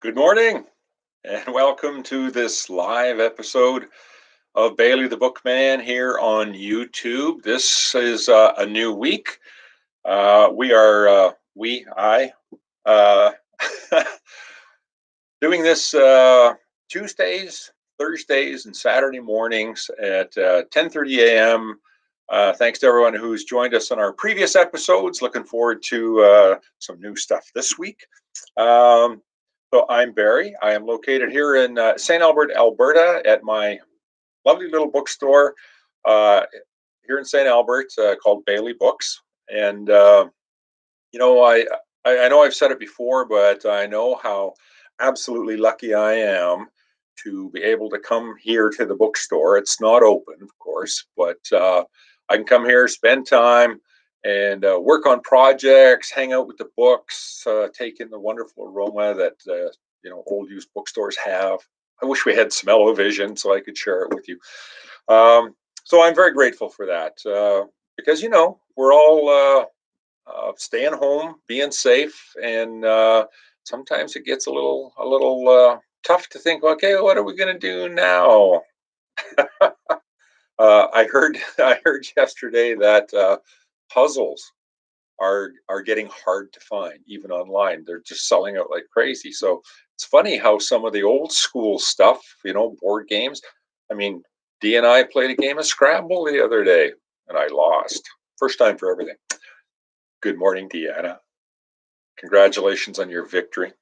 Good morning, and welcome to this live episode of Bailey the Bookman here on YouTube. This is a new week. I, uh, doing this Tuesdays, Thursdays, and Saturday mornings at 10:30 a.m. Thanks to everyone who's joined us on our previous episodes. Looking forward to some new stuff this week. Um, so I'm Barry. I am located here in St. Albert, Alberta, at my lovely little bookstore uh, here in St. Albert called Bailey Books. And you know, I know I've said it before, but I know how absolutely lucky I am to be able to come here to the bookstore. It's not open, of course, but I can come here, spend time, and work on projects, hang out with the books, take in the wonderful aroma that old used bookstores have. I wish we had smell-o-vision so I could share it with you. So I'm very grateful for that because we're all staying home, being safe, and sometimes it gets a little tough to think. Okay, what are we going to do now? I heard I heard yesterday that puzzles are getting hard to find, even online. They're just selling out like crazy. So it's funny how some of the old school stuff, board games. I mean, Dee and I played a game of Scrabble the other day, and I lost. First time for everything. Good morning, Deanna. Congratulations on your victory.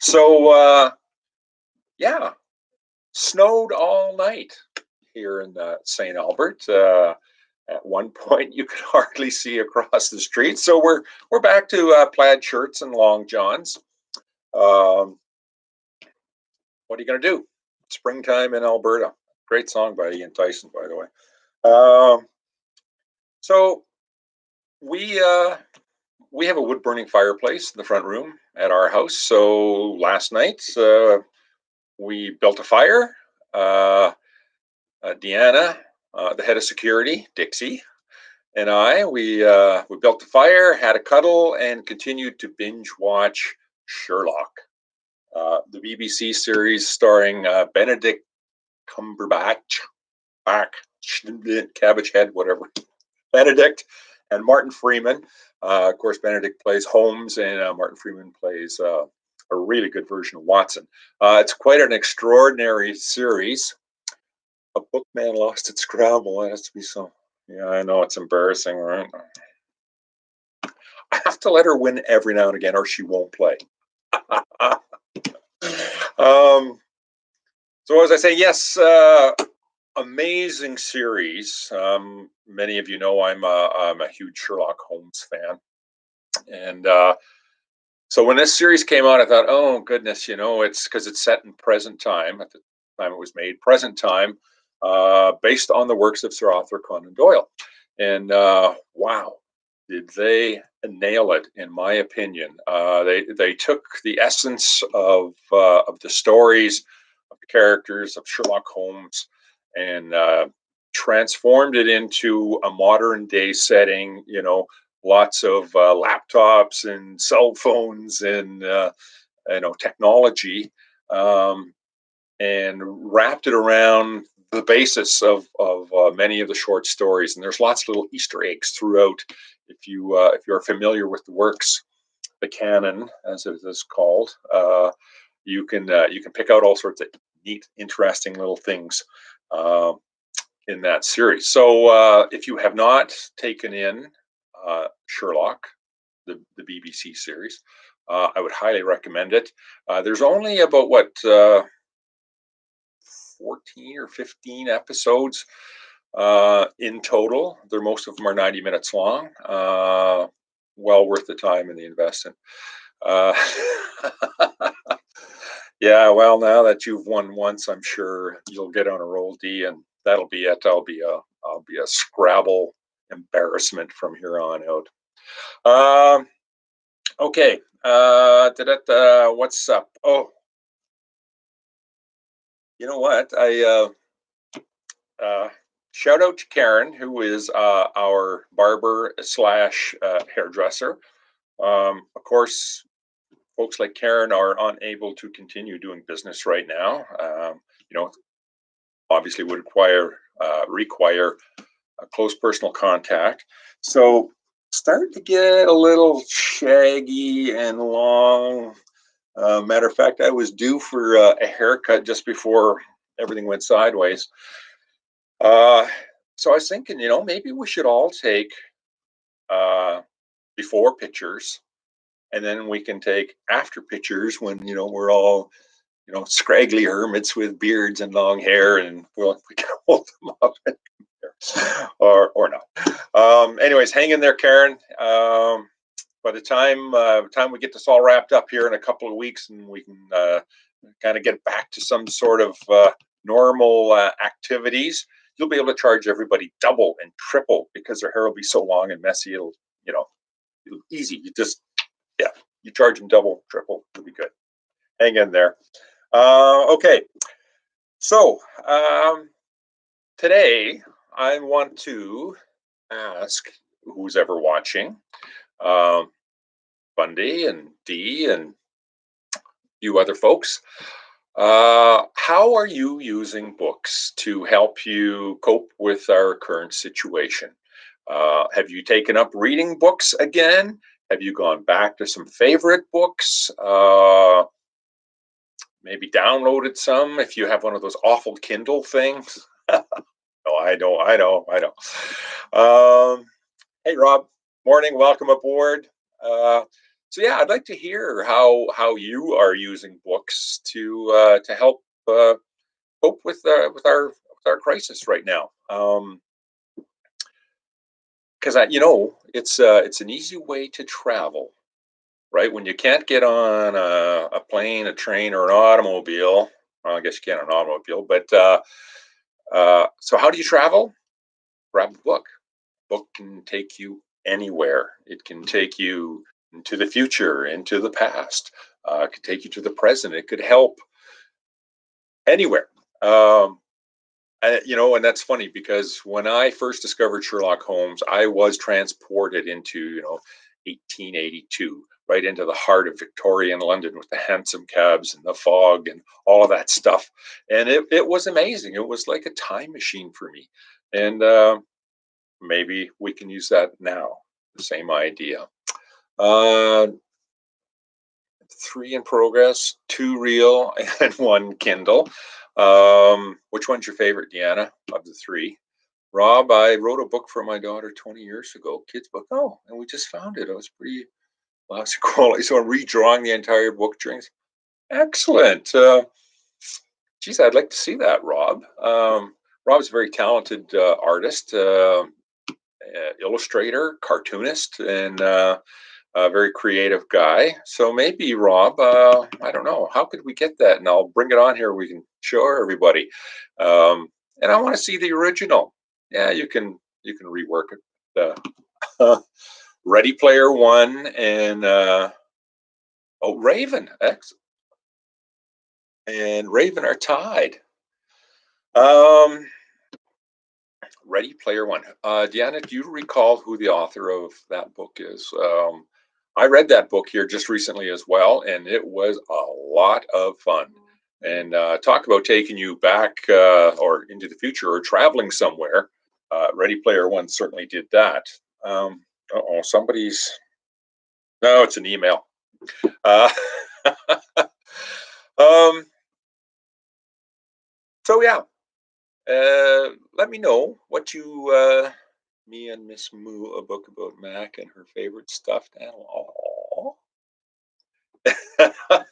So, yeah, snowed all night here in St. Albert. At one point, you could hardly see across the street. So we're back to plaid shirts and long johns. Um, what are you going to do? Springtime in Alberta. Great song by Ian Tyson, by the way. So we we have a wood burning fireplace in the front room at our house. So last night we built a fire. Deanna, the head of security, Dixie, and we built a fire, had a cuddle, and continued to binge watch Sherlock, the BBC series starring Benedict Cumberbatch, back, cabbage head, whatever, Benedict, and Martin Freeman. Of course, Benedict plays Holmes, and Martin Freeman plays a really good version of Watson. It's quite an extraordinary series. A bookman lost its Scrabble. It has to be so. Yeah, I know it's embarrassing, right? I have to let her win every now and again, or she won't play. um, so as I say, yes, amazing series. Many of you know I'm a huge Sherlock Holmes fan, and so when this series came out, I thought, oh goodness, it's because it's set in present time at the time it was made, present time, based on the works of Sir Arthur Conan Doyle. And wow, did they nail it? In my opinion, they took the essence of the stories, of the characters of Sherlock Holmes, and transformed it into a modern day setting. Lots of laptops and cell phones and technology, um, and wrapped it around the basis of many of the short stories. And there's lots of little Easter eggs throughout. If you're familiar with the works, the canon, as it is called, you can pick out all sorts of neat, interesting little things uh, in that series. So if you have not taken in Sherlock, the BBC series, I would highly recommend it. There's only about 14 or 15 episodes in total. Most of them are 90 minutes long. Well worth the time and the investment. Uh, yeah, well, now that you've won once, I'm sure you'll get on a roll, D, and that'll be it. I'll be a Scrabble embarrassment from here on out. Okay. What's up? Oh, you know what? I shout out to Karen, who is our barber slash hairdresser. Of course, folks like Karen are unable to continue doing business right now. You know, obviously would require a close personal contact. So start to get a little shaggy and long. Matter of fact, I was due for a haircut just before everything went sideways. Uh, so I was thinking, maybe we should all take uh, before pictures, and then we can take after pictures when we're all scraggly hermits with beards and long hair, and we can hold them up, or not. Anyways, hang in there, Karen. By the time we get this all wrapped up here in a couple of weeks, and we can kind of get back to some sort of normal activities, you'll be able to charge everybody double and triple because their hair will be so long and messy. It'll easy. You charge them double, triple. It'll be good. Hang in there. Okay, so today I want to ask who's ever watching, Bundy and Dee and you other folks, how are you using books to help you cope with our current situation? Have you taken up reading books again? Have you gone back to some favorite books? Maybe downloaded some if you have one of those awful Kindle things. No, I know. Hey, Rob. Morning. Welcome aboard. So yeah, I'd like to hear how you are using books to help cope with our crisis right now. Because it's an easy way to travel, right? When you can't get on a plane, a train, or an automobile. Well, I guess you can't on an automobile, but so how do you travel? Grab a book. Book can take you anywhere. It can take you into the future, into the past. It could take you to the present. It could help anywhere. And that's funny because when I first discovered Sherlock Holmes, I was transported into 1882, right into the heart of Victorian London with the hansom cabs and the fog and all of that stuff. And it was amazing. It was like a time machine for me. And maybe we can use that now. The same idea. 3 in progress, 2 real, and 1 Kindle. Which one's your favorite, Deanna, of the 3? Rob, I wrote a book for my daughter 20 years ago, kids book. Oh, and we just found it. It was pretty lousy quality. So I'm redrawing the entire book during. Excellent. Geez, I'd like to see that, Rob. Rob's a very talented artist, illustrator, cartoonist, and a very creative guy. So maybe, Rob, I don't know, how could we get that? And I'll bring it on here. We can show everybody. And I want to see the original. Yeah, you can rework it. Ready Player One and Raven. Excellent. And Raven are tied. Ready Player One. Deanna, do you recall who the author of that book is? I read that book here just recently as well, and it was a lot of fun. And talk about taking you back or into the future or traveling somewhere. Ready Player One certainly did that. Somebody's. No, it's an email. Uh, so yeah, let me know what you. Me and Miss Moo, a book about Mac and her favorite stuffed animal. Aww.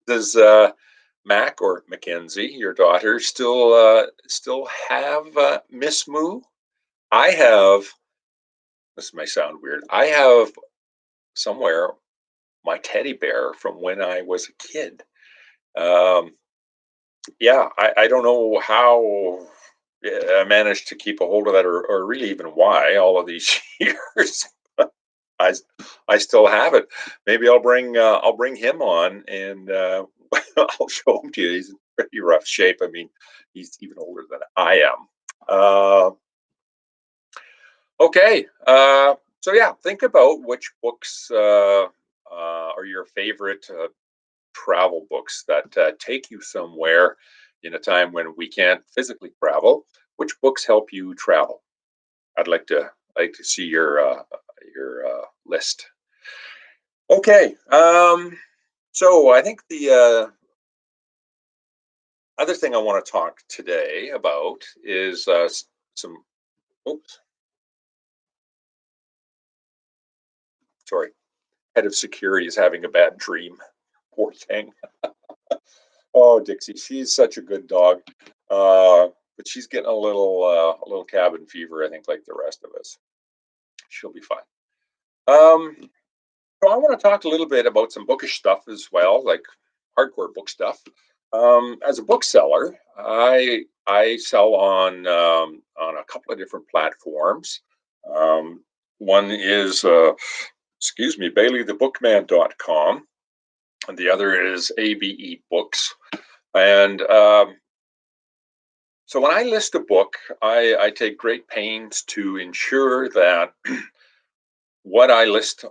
Does Mac or Mackenzie, your daughter, still have Miss Moo? I have. This may sound weird. I have somewhere my teddy bear from when I was a kid. Um, yeah, I don't know how I managed to keep a hold of that, or really even why all of these years. I I still have it. Maybe I'll bring him on and I'll show him to you. He's in pretty rough shape. I mean, he's even older than I am. Okay. So yeah, think about which books or your favorite travel books that take you somewhere in a time when we can't physically travel? Which books help you travel? I'd like to see your list. Okay. So I think the other thing I want to talk today about is some. Oops, sorry. Head of security is having a bad dream. Poor thing. Oh, Dixie, she's such a good dog, but she's getting a little cabin fever. I think, like the rest of us. She'll be fine. Um, so I want to talk a little bit about some bookish stuff as well, like hardcore book stuff. As a bookseller, I sell on a couple of different platforms. Um, one is excuse me, BaileyTheBookman.com, and the other is ABE Books. And so when I list a book, I take great pains to ensure that what I list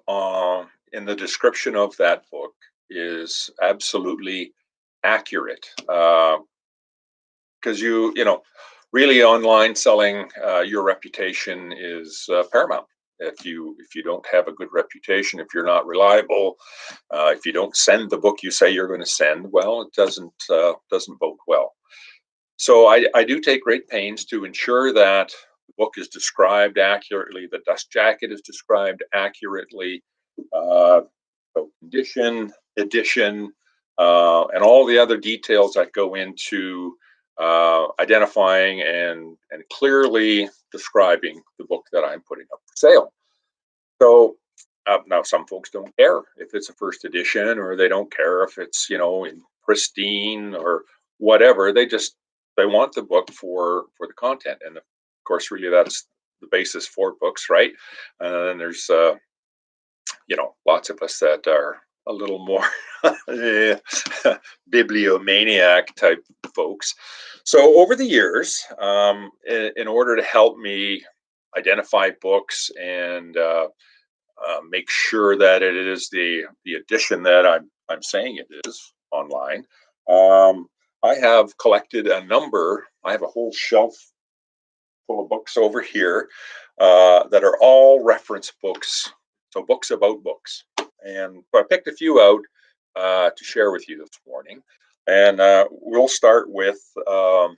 in the description of that book is absolutely accurate. Because really online selling, your reputation is paramount. If you don't have a good reputation, if you're not reliable, if you don't send the book you say you're going to send, well, it doesn't bode well. So I do take great pains to ensure that the book is described accurately, the dust jacket is described accurately, uh, so condition, edition, and all the other details that go into identifying and clearly describing the book that I'm putting up for sale. So now some folks don't care if it's a first edition, or they don't care if it's in pristine or whatever. They want the book for the content, and of course, really that's the basis for books, right? And then there's lots of us that are a little more bibliomaniac type folks. So over the years, in order to help me identify books and make sure that it is the edition that I'm saying it is online, I have collected a number. I have a whole shelf full of books over here that are all reference books, so books about books. And so I picked a few out to share with you this morning. And we'll start with, oh,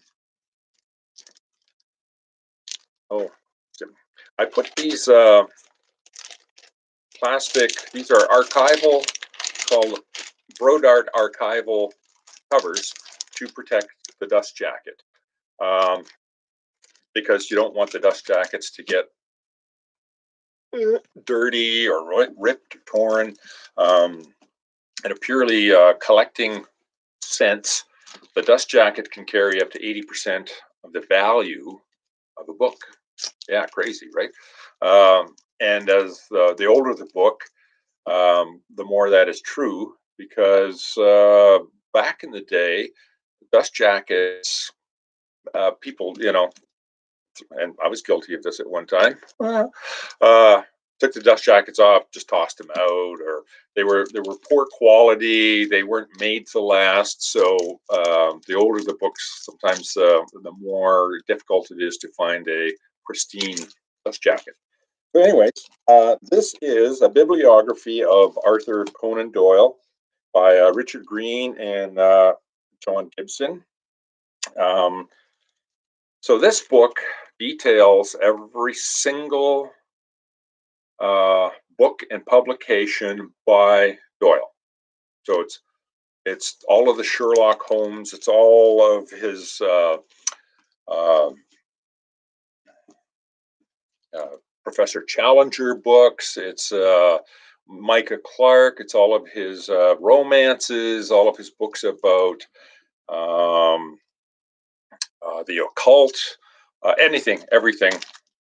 I put these these are archival, called Brodart archival covers to protect the dust jacket. Because you don't want the dust jackets to get dirty or ripped or torn. In a purely collecting sense, the dust jacket can carry up to 80% of the value of a book. Yeah, crazy, right? And as the older the book, the more that is true, because back in the day, dust jackets, people, and I was guilty of this at one time. Uh, Took the dust jackets off, just tossed them out, or they were poor quality. They weren't made to last. So the older the books, sometimes the more difficult it is to find a pristine dust jacket. But anyways, this is a bibliography of Arthur Conan Doyle by Richard Green and John Gibson. Um, so this book details every single book and publication by Doyle. So it's all of the Sherlock Holmes. It's all of his uh, Professor Challenger books. It's Micah Clark. It's all of his romances, all of his books about um, the occult, anything, everything.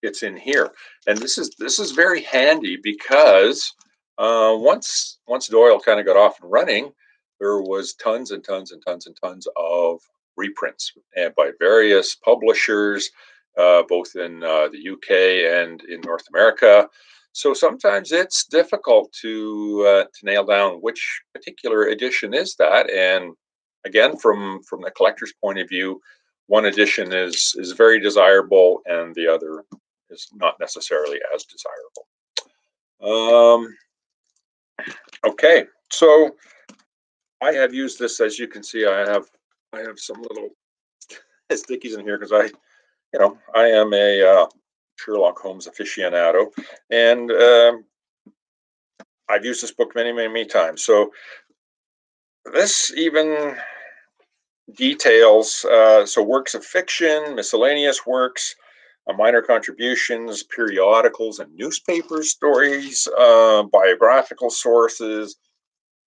It's in here, and this is very handy because once Doyle kind of got off and running, there was tons and tons and tons and tons of reprints and by various publishers, both in the UK and in North America. So sometimes it's difficult to nail down which particular edition is that. And again, from the collector's point of view, one edition is very desirable, and the other is not necessarily as desirable. Okay, so I have used this, as you can see. I have some little stickies in here because I am a Sherlock Holmes aficionado, and I've used this book many, many, many times. So this even details so works of fiction, miscellaneous works, minor contributions, periodicals and newspaper stories, biographical sources.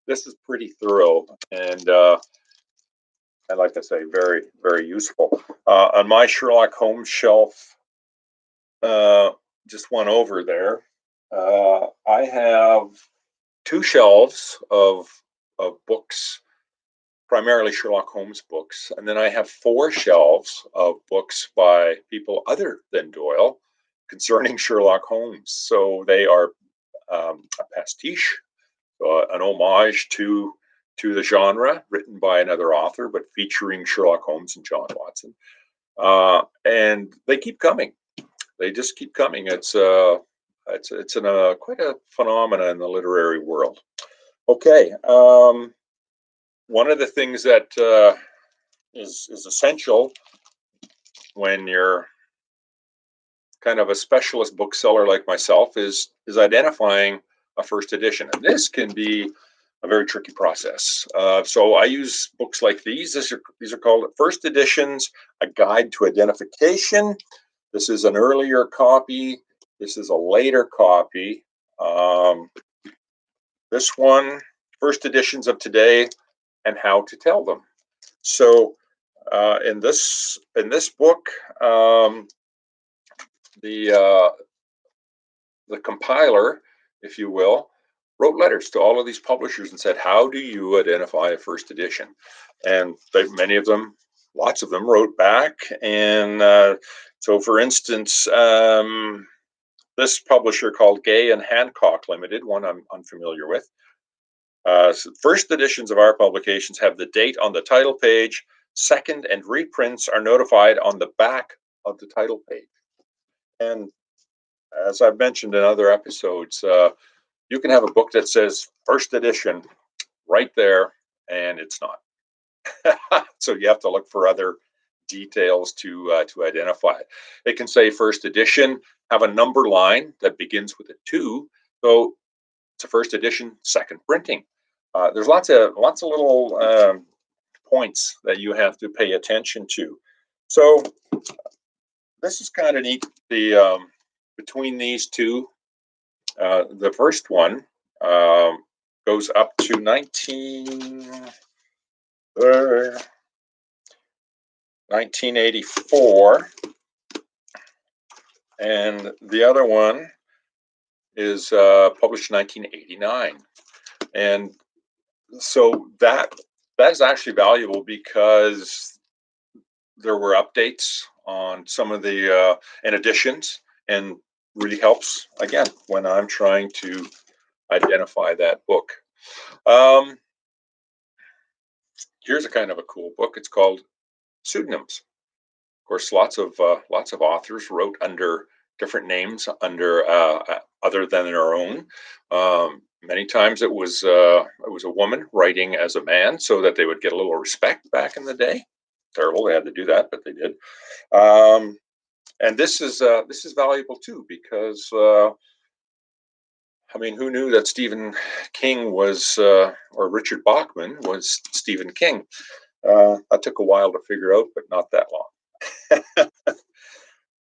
This is pretty thorough, and I'd like to say very, very useful. On my Sherlock Holmes shelf, just one over there, I have two shelves of books, primarily Sherlock Holmes books, and then I have four shelves of books by people other than Doyle concerning Sherlock Holmes. So they are a pastiche, an homage to the genre, written by another author, but featuring Sherlock Holmes and John Watson. And they keep coming. They just keep coming. It's quite a phenomena in the literary world. Okay, one of the things that is essential when you're kind of a specialist bookseller like myself is identifying a first edition, and this can be a very tricky process. So I use books like these. These are called First Editions: A Guide to Identification. This is an earlier copy. This is a later copy. This one, First Editions of Today and How to Tell Them. So in this book, the compiler, if you will, wrote letters to all of these publishers and said, "How do you identify a first edition?" And many of them, lots of them, wrote back. And so, for instance, this publisher called Gay and Hancock Limited, one I'm unfamiliar with. So first editions of our publications have the date on the title page. Second and reprints are notified on the back of the title page. And as I've mentioned in other episodes, you can have a book that says first edition right there, and it's not. So you have to look for other details to identify it. It can say first edition, have a number line that begins with a 2, so it's a first edition, second printing. There's lots of little points that you have to pay attention to. So this is kind of neat. The between these two, the first one goes up to 1984, and the other one is published in 1989. And so that is actually valuable because there were updates on some of the and additions, and really helps again when I'm trying to identify that book. Here's a kind of a cool book. It's called Pseudonyms. Of course, lots of authors wrote under different names, under other than their own. Many times it was a woman writing as a man, so that they would get a little respect back in the day. Terrible they had to do that, but they did. And this is valuable too, because I mean, who knew that Stephen King was or Richard Bachman was Stephen King? That took a while to figure out, but not that long.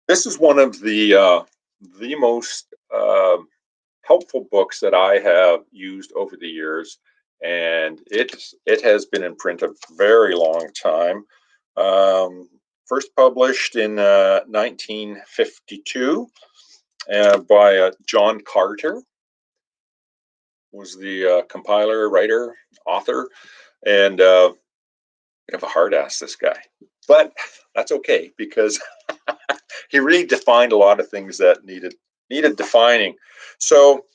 This is one of the most helpful books that I have used over the years, and it has been in print a very long time. First published in 1952 by John Carter, was the compiler, writer, author, and bit of a hard ass, this guy, but that's okay because he really defined a lot of things that needed needed defining. So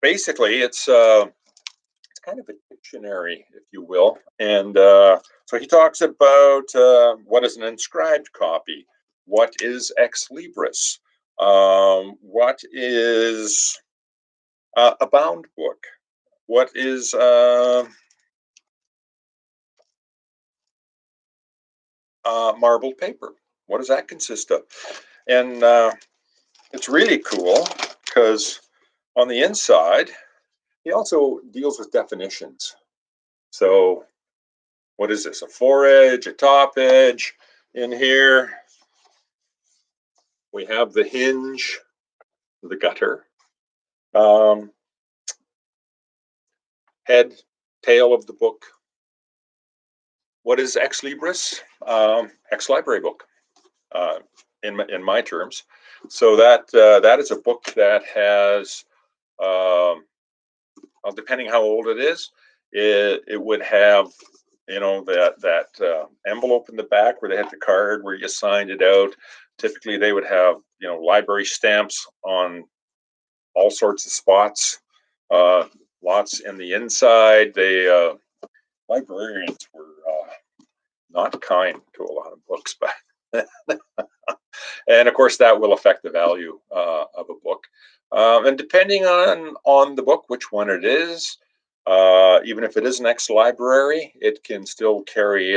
basically, it's kind of a dictionary, if you will. And so he talks about what is an inscribed copy, what is ex libris, what is a bound book, what is marbled paper, what does that consist of? And it's really cool because on the inside, he also deals with definitions. So what is this? A foredge, a top edge. In here, we have the hinge, the gutter, um, head, tail of the book. What is ex libris? Ex library book, in my terms. So that is a book that has, well, depending how old it is, it would have, that envelope in the back where they had the card where you signed it out. Typically, they would have, library stamps on all sorts of spots, lots in the inside. Librarians were not kind to a lot of books back then. And of course, that will affect the value of a book. And depending on the book, which one it is, even if it is an ex-library, it can still carry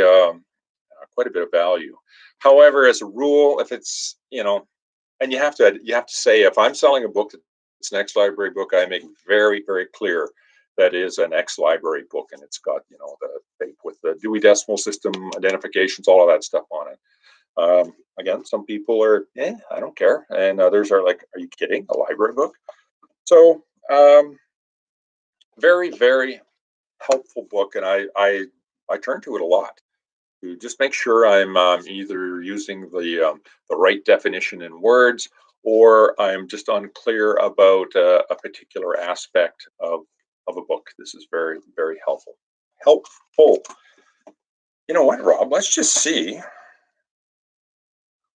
quite a bit of value. However, as a rule, if it's, and you have to say, if I'm selling a book that's an ex-library book, I make very, very clear that is an ex-library book, and it's got, the tape with the Dewey Decimal System identifications, all of that stuff on it. Again, some people are, I don't care, and others are like, are you kidding? A library book? So, very, very helpful book, and I turn to it a lot to just make sure I'm either using the right definition in words, or I'm just unclear about a particular aspect of a book. This is very, very helpful. Helpful. You know what, Rob? Let's just see.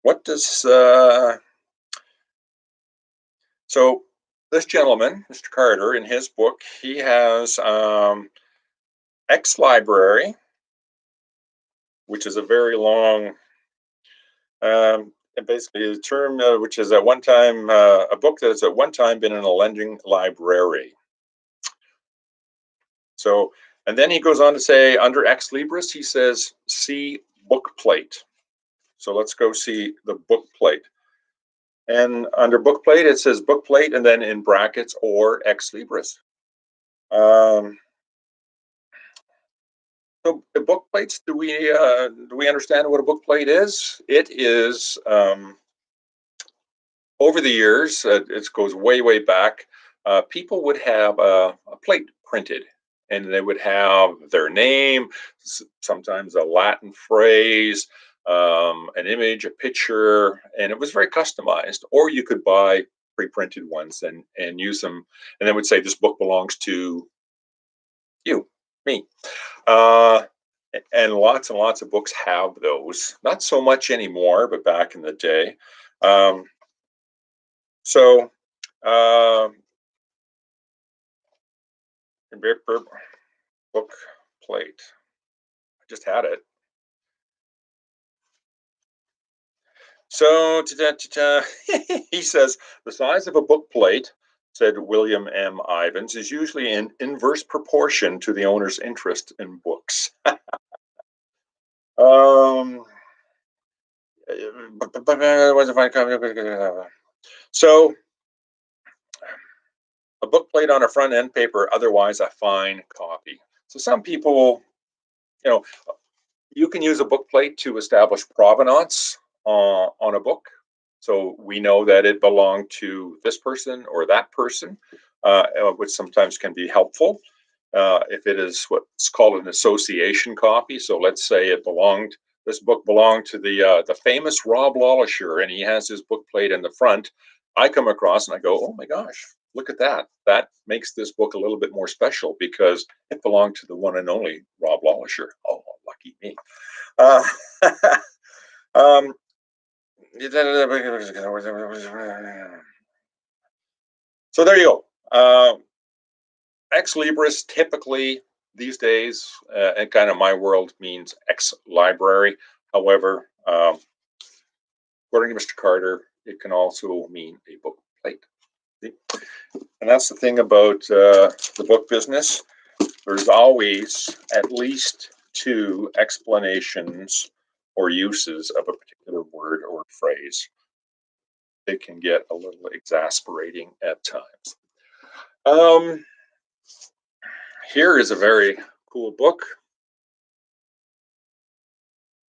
What does so this gentleman, Mr. Carter, in his book, he has ex-library, which is a very long, and basically a term which is at one time a book that has at one time been in a lending library. So, and then he goes on to say, under ex libris, he says, see book plate. So let's go see the book plate. And under book plate, it says book plate, and then in brackets or ex libris. So the book plates, do we understand what a book plate is? It is over the years, it goes way, way back. People would have a plate printed, and they would have their name, sometimes a Latin phrase, an image, a picture, and it was very customized. Or you could buy pre-printed ones and use them, and they would say, this book belongs to you, me. And lots of books have those. Not so much anymore, but back in the day. So, book plate. I just had it. So, he says the size of a book plate, said William M. Ivins, is usually in inverse proportion to the owner's interest in books. So, a book plate on a front end paper, otherwise a fine copy. So some people, you can use a book plate to establish provenance on a book. So we know that it belonged to this person or that person, which sometimes can be helpful if it is what's called an association copy. So let's say this book belonged to the famous Rob Lollisher, and he has his book plate in the front. I come across and I go, oh my gosh, look at that. That makes this book a little bit more special because it belonged to the one and only Rob Lollisher. Oh, lucky me. Um, So there you go. Ex libris typically these days, in kind of my world, means ex library. However, according to Mr. Carter, it can also mean a book plate. And that's the thing about the book business. There's always at least two explanations or uses of a particular word or phrase. It can get a little exasperating at times. Here is a very cool book.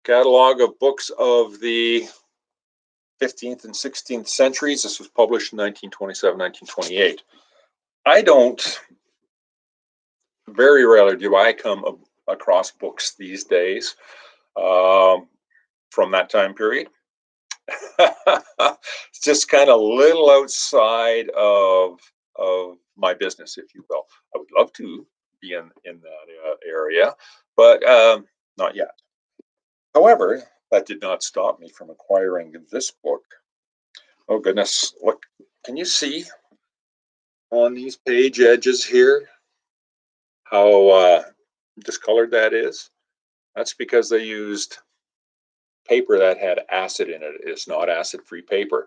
Catalog of books of the 15th and 16th centuries. This was published in 1927, 1928. Very rarely do I come across books these days from that time period. It's just kind of a little outside of my business, if you will. I would love to be in that area, but not yet. However, that did not stop me from acquiring this book. Oh goodness, look, can you see on these page edges here how discolored that is? That's because they used paper that had acid in it. It's not acid-free paper.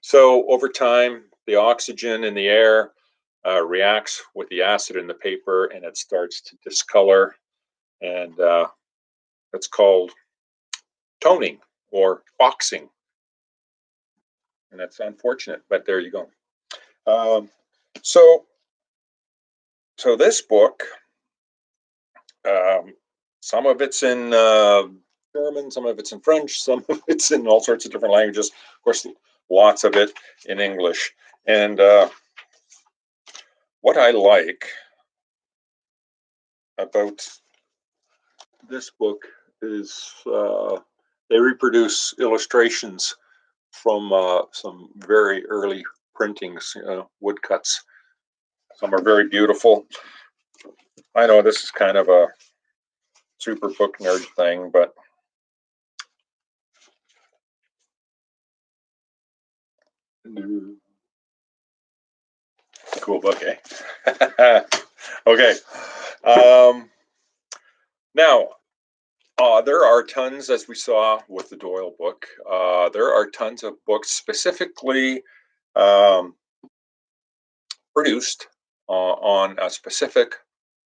So over time, the oxygen in the air reacts with the acid in the paper, and it starts to discolor, and it's called toning or foxing, and that's unfortunate. But there you go. So this book, some of it's in German, some of it's in French, some of it's in all sorts of different languages. Of course, lots of it in English. And what I like about this book is they reproduce illustrations from some very early printings, woodcuts. Some are very beautiful. I know this is kind of a super book nerd thing, but cool book, eh? Okay. Now, there are tons, as we saw with the Doyle book, there are tons of books specifically produced on a specific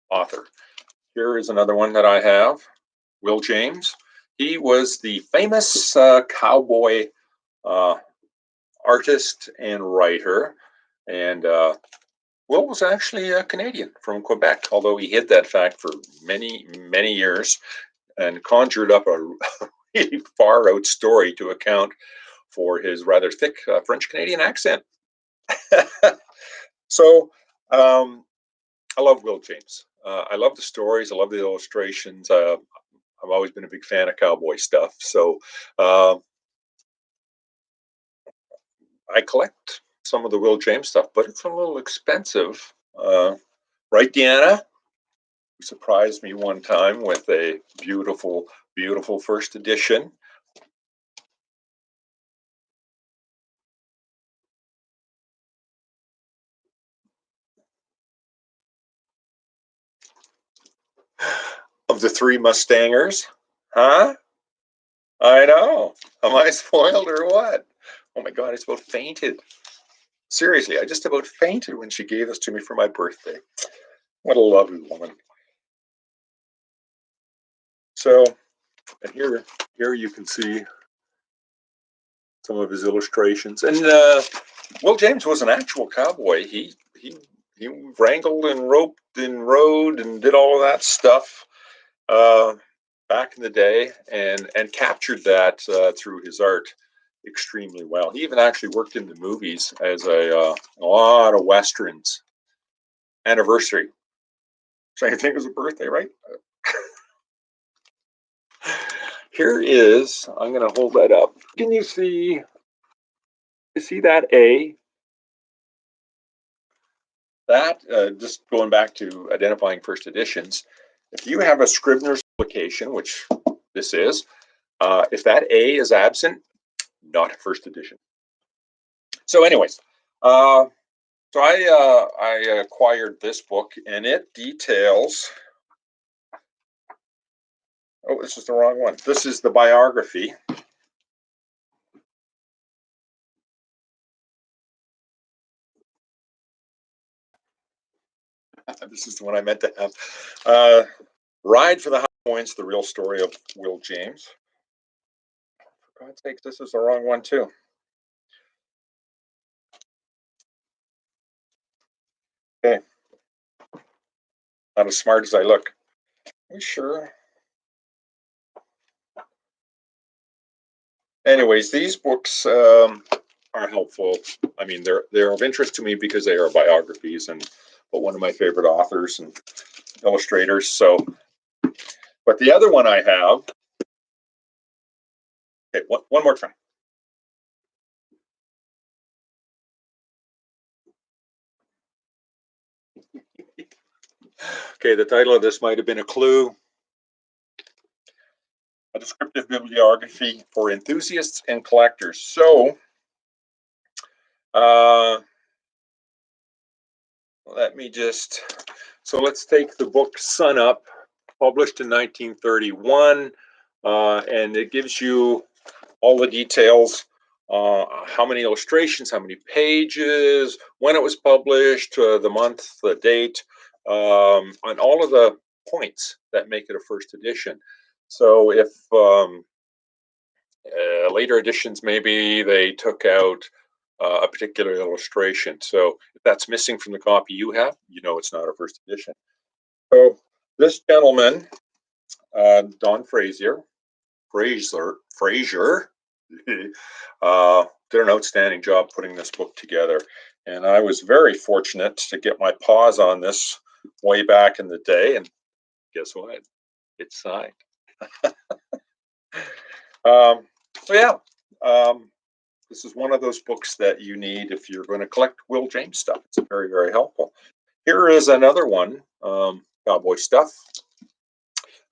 author. Here is another one that I have, Will James. He was the famous cowboy artist and writer, and Will was actually a Canadian from Quebec, although he hid that fact for many, many years and conjured up a really far out story to account for his rather thick French Canadian accent. So I love Will James. I love the stories. I love the illustrations. I've always been a big fan of cowboy stuff. So I collect some of the Will James stuff, but it's a little expensive. Right, Deanna? You surprised me one time with a beautiful, beautiful first edition. Of the Three Mustangers. Huh? I know. Am I spoiled or what? Oh my God, I just about fainted. Seriously, I just about fainted when she gave this to me for my birthday. What a lovely woman. So, and here you can see some of his illustrations. And Will James was an actual cowboy. He wrangled and roped and rode and did all of that stuff back in the day, and captured that through his art extremely well. He even actually worked in the movies as a lot of westerns. Anniversary. So I think it was a birthday, right? Here is, I'm going to hold that up. Can you see that A? That, just going back to identifying first editions, if you have a Scribner's publication, which this is, if that A is absent, not a first edition. So anyways, so So I acquired this book, and it details. Oh, this is the wrong one. This is the biography. This is the one I meant to have. Ride for the High Points, the real story of Will James. For God's sake, this is the wrong one too. Okay. Not as smart as I look. Are you sure? Anyways, these books are helpful. I mean, they're of interest to me because they are biographies and but one of my favorite authors and illustrators. So, but the other one I have. Okay, one more time. Okay, the title of this might have been a clue. A descriptive bibliography for enthusiasts and collectors. So, let me just. So let's take the book Sun Up, published in 1931, and it gives you all the details, how many illustrations, how many pages, when it was published, the month, the date, on all of the points that make it a first edition. So if later editions, maybe they took out a particular illustration. So if that's missing from the copy you have, you know it's not a first edition. So this gentleman, Don Fraser, did an outstanding job putting this book together. And I was very fortunate to get my paws on this way back in the day. And guess what? It's signed. So yeah, this is one of those books that you need if you're going to collect Will James stuff. It's very, very helpful. Here is another one, cowboy stuff.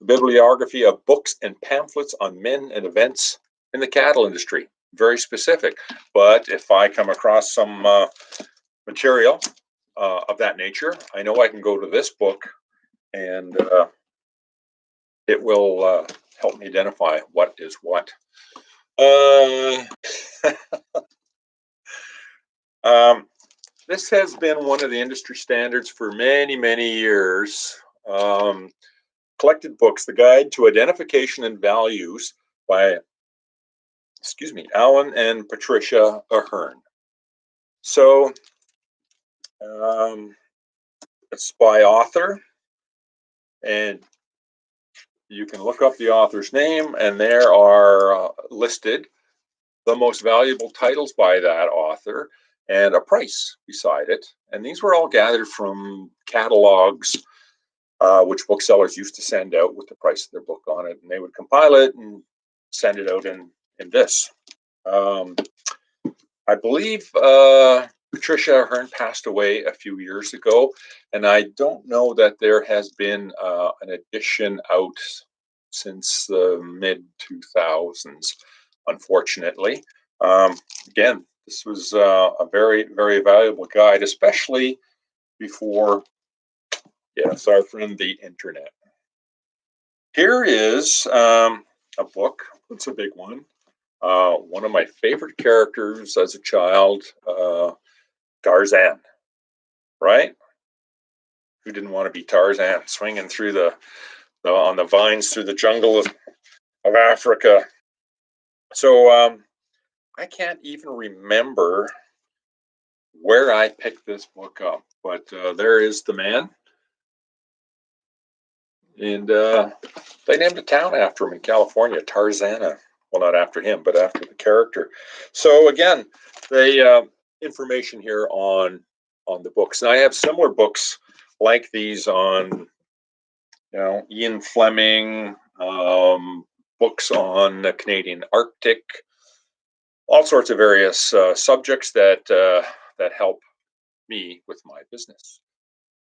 The bibliography of books and pamphlets on men and events in the cattle industry. Very specific. But if I come across some material of that nature, I know I can go to this book and it will help me identify what is what. This has been one of the industry standards for many, many years. Collected books, The Guide to Identification and Values by, Alan and Patricia Ahern. So it's by author, and you can look up the author's name, and there are listed the most valuable titles by that author and a price beside it. And these were all gathered from catalogs, which booksellers used to send out with the price of their book on it, and they would compile it and send it out in this. I believe Patricia Ahern passed away a few years ago, and I don't know that there has been an edition out since the mid 2000s, unfortunately. Again, this was a very, very valuable guide, especially before, yes, our friend the internet. Here is a book. It's a big one. One of my favorite characters as a child, Tarzan, right? Who didn't want to be Tarzan, swinging through on the vines through the jungle of Africa? So I can't even remember where I picked this book up, but there is the man, and they named a town after him in California, Tarzana. Well, not after him, but after the character. So again, the information here on the books, and I have similar books like these on, Ian Fleming, books on the Canadian Arctic, all sorts of various subjects that help me with my business.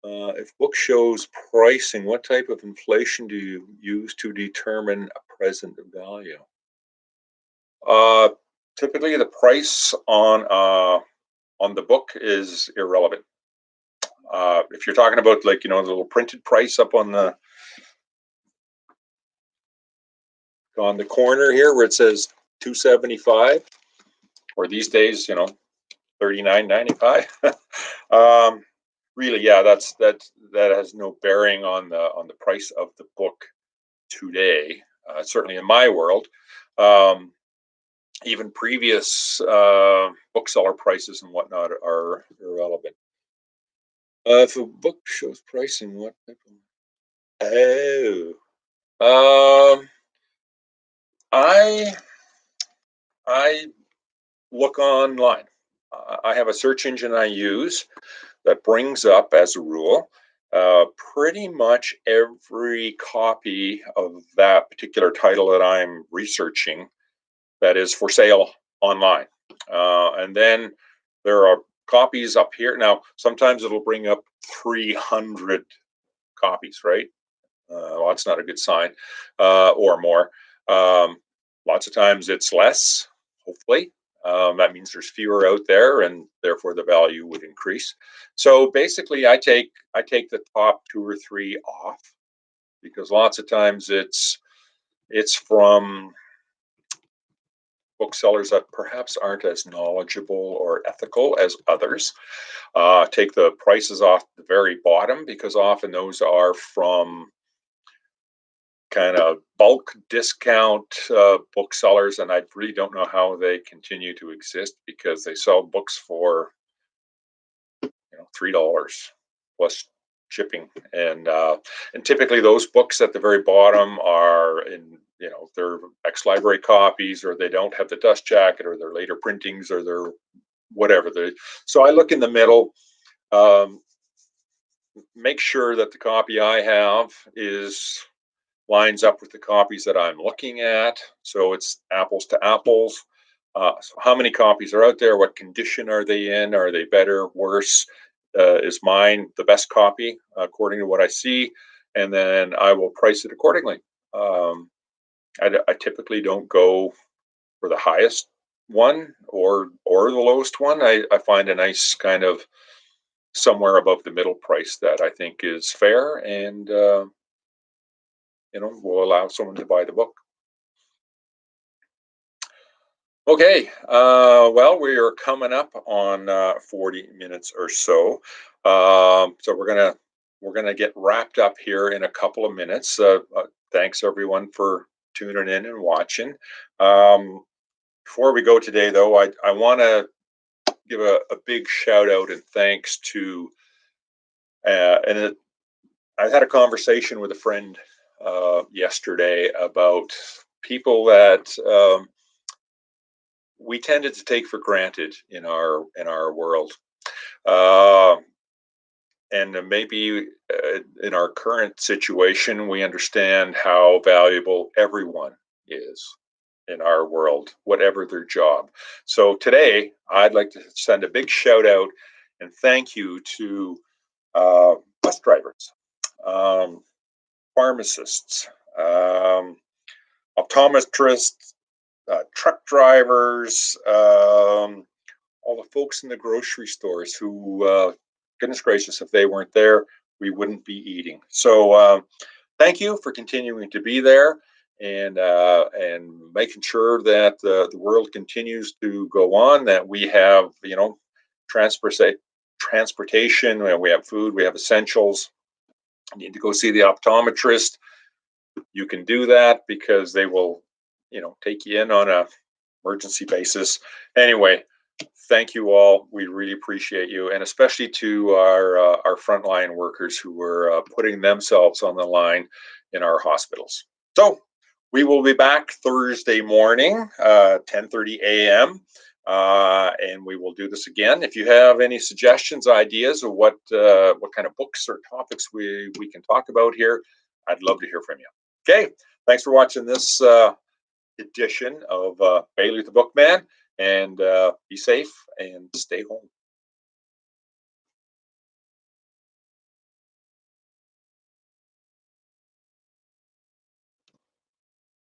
If book shows pricing, what type of inflation do you use to determine a present value? Typically, the price on on the book is irrelevant. If you're talking about, like, the little printed price up on the corner here where it says $2.75, or these days, $39.95. Really, yeah, that has no bearing on the price of the book today. Certainly in my world, even previous bookseller prices and whatnot are irrelevant. If a book shows pricing, what type of... Oh, I I look online. I have a search engine I use that brings up, as a rule, pretty much every copy of that particular title that I'm researching that is for sale online. And then there are copies up here. Now, sometimes it'll bring up 300 copies, right? Well, that's not a good sign, or more. Lots of times it's less, hopefully. That means there's fewer out there, and therefore the value would increase. So basically, I take the top two or three off, because lots of times it's from booksellers that perhaps aren't as knowledgeable or ethical as others. Take the prices off the very bottom, because often those are from kind of bulk discount booksellers, and I really don't know how they continue to exist, because they sell books for $3 plus shipping, and typically those books at the very bottom are in they're ex-library copies, or they don't have the dust jacket, or they're later printings, or they're whatever. So I look in the middle, make sure that the copy I have lines up with the copies that I'm looking at, so it's apples to apples. So how many copies are out there? What condition are they in? Are they better, worse? Is mine the best copy according to what I see? And then I will price it accordingly. I typically don't go for the highest one or the lowest one. I find a nice kind of somewhere above the middle price that I think is fair, and will allow someone to buy the book. Okay, well, we are coming up on 40 minutes or so, so we're gonna get wrapped up here in a couple of minutes. Thanks everyone for tuning in and watching. Before we go today, though, I want to give a big shout out and thanks to I had a conversation with a friend yesterday about people that we tended to take for granted in our world, and maybe in our current situation, we understand how valuable everyone is in our world, whatever their job. So today, I'd like to send a big shout out and thank you to bus drivers, pharmacists, optometrists, truck drivers, all the folks in the grocery stores who, goodness gracious, if they weren't there, we wouldn't be eating. So thank you for continuing to be there, and making sure that the world continues to go on, that we have transportation, and we have food, we have essentials. You need to go see the optometrist. You can do that because they will take you in on a emergency basis. Anyway, thank you all. We really appreciate you, and especially to our frontline workers who are putting themselves on the line in our hospitals. So we will be back Thursday morning, 10:30 a.m. And we will do this again. If you have any suggestions, ideas of what kind of books or topics we can talk about here, I'd love to hear from you. Okay, thanks for watching this edition of Bailey the Bookman, and be safe and stay home.